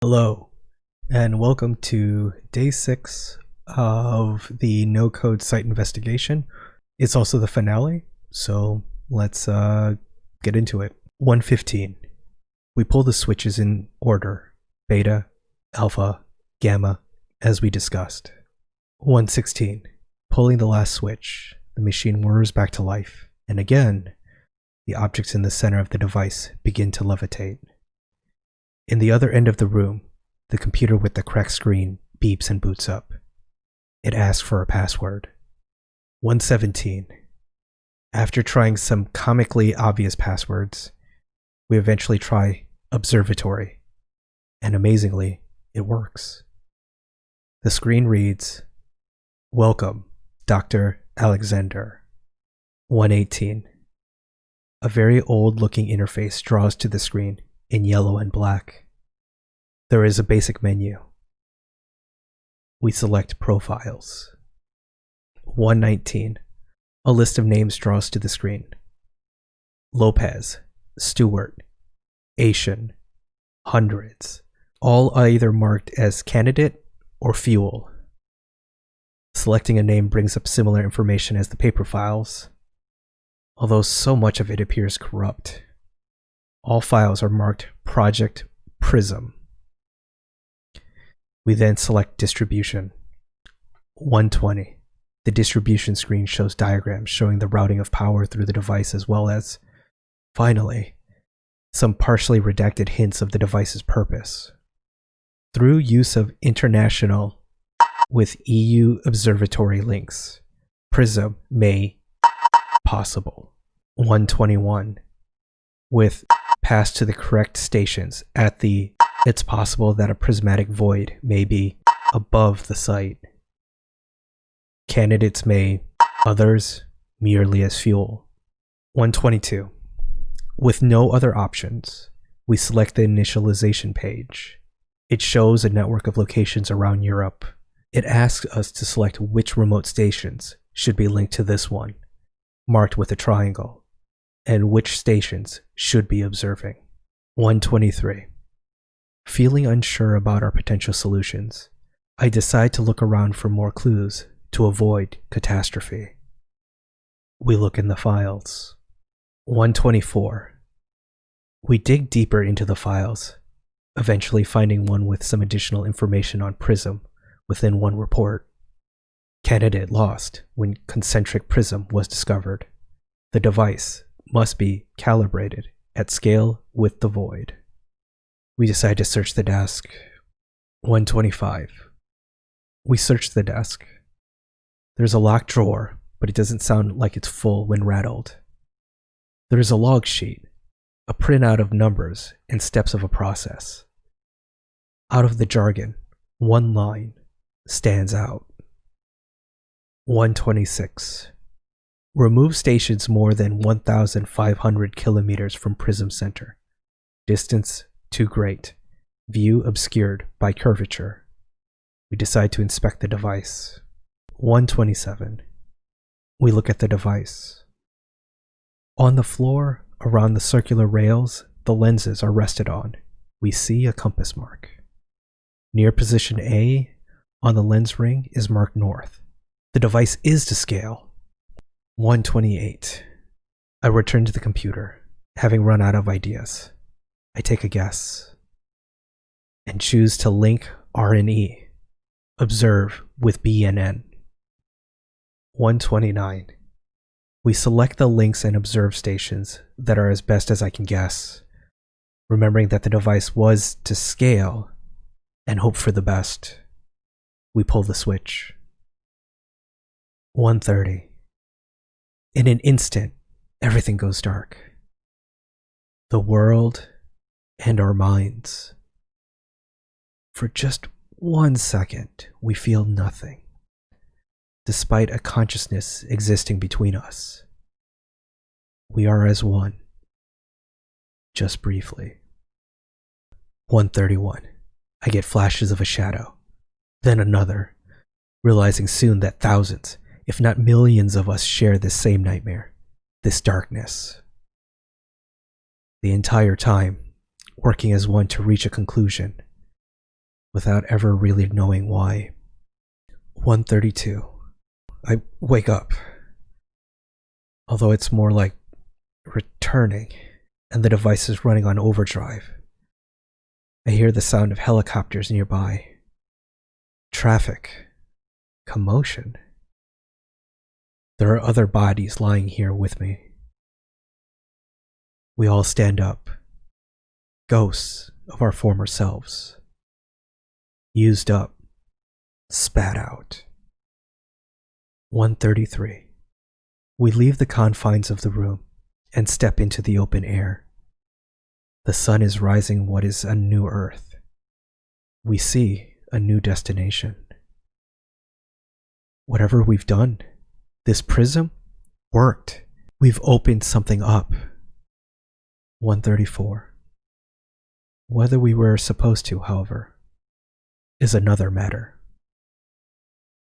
Hello, and welcome to day 6 of the no-code site investigation. It's also the finale, so let's get into it. 115. We pull the switches in order: beta, alpha, gamma, as we discussed. 116. Pulling the last switch, the machine whirs back to life, and again, the objects in the center of the device begin to levitate. In the other end of the room, the computer with the cracked screen beeps and boots up. It asks for a password. 117. After trying some comically obvious passwords, we eventually try observatory, and amazingly, it works. The screen reads, "Welcome, Dr. Alexander." 118. A very old-looking interface draws to the screen in yellow and black. There is a basic menu. We select Profiles. 119. A list of names draws to the screen. Lopez, Stewart, Asian, hundreds, all either marked as candidate or fuel. Selecting a name brings up similar information as the paper files, although so much of it appears corrupt. All files are marked Project Prism. We then select Distribution. 120. The distribution screen shows diagrams showing the routing of power through the device, as well as, finally, some partially redacted hints of the device's purpose. Through use of international with EU observatory links, Prism may possible. 121. With pass to the correct stations at the it's possible that a prismatic void may be above the site. Candidates may, others merely as fuel. 122. With no other options, we select the initialization page. It shows a network of locations around Europe. It asks us to select which remote stations should be linked to this one, marked with a triangle, and which stations should be observing. 123. Feeling unsure about our potential solutions, I decide to look around for more clues to avoid catastrophe. We look in the files. 124. We dig deeper into the files, eventually finding one with some additional information on Prism within one report. Candidate lost when concentric prism was discovered. The device must be calibrated at scale with the void. We decide to search the desk. 125. We search the desk. There's a locked drawer, but it doesn't sound like it's full when rattled. There is a log sheet, a printout of numbers and steps of a process. Out of the jargon, one line stands out. 126. Remove stations more than 1,500 kilometers from Prism Center. Distance too great. View obscured by curvature. We decide to inspect the device. 127. We look at the device. On the floor, around the circular rails the lenses are rested on, we see a compass mark. Near position A on the lens ring is marked north. The device is to scale. 128. I return to the computer, having run out of ideas. I take a guess and choose to link R and E, observe with B and N. 129. We select the links and observe stations that are as best as I can guess, remembering that the device was to scale, and hope for the best. We pull the switch. 130. In an instant, everything goes dark. The world and our minds. For just 1 second, we feel nothing, despite a consciousness existing between us. We are as one, just briefly. 131. I get flashes of a shadow, then another, realizing soon that thousands, if not millions of us share this same nightmare, this darkness. The entire time, working as one to reach a conclusion, without ever really knowing why. 1:32. I wake up. Although it's more like returning, and the device is running on overdrive. I hear the sound of helicopters nearby. Traffic. Commotion. There are other bodies lying here with me. We all stand up. Ghosts of our former selves. Used up. Spat out. 1:33. We leave the confines of the room and step into the open air. The sun is rising what is a new earth. We see a new destination. Whatever we've done, this prism worked. We've opened something up. 1:34. Whether we were supposed to, however, is another matter.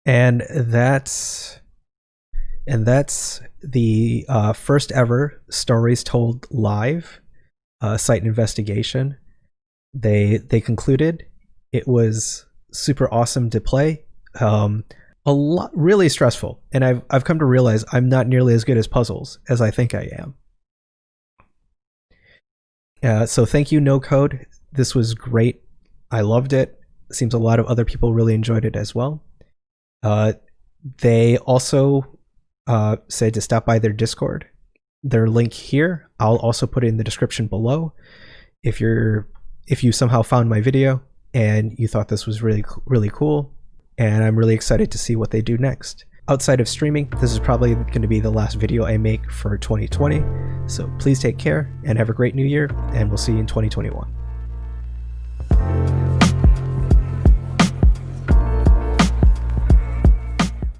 And that's the first ever Stories Told live site investigation. They concluded. It was super awesome to play. A lot, really stressful, and I've come to realize I'm not nearly as good as puzzles as I think I am. So thank you, No Code. This was great. I loved it. Seems a lot of other people really enjoyed it as well. They also said to stop by their Discord. Their link here, I'll also put it in the description below. If you somehow found my video and you thought this was really cool, and I'm really excited to see what they do next. Outside of streaming, this is probably going to be the last video I make for 2020. So please take care and have a great new year, and we'll see you in 2021.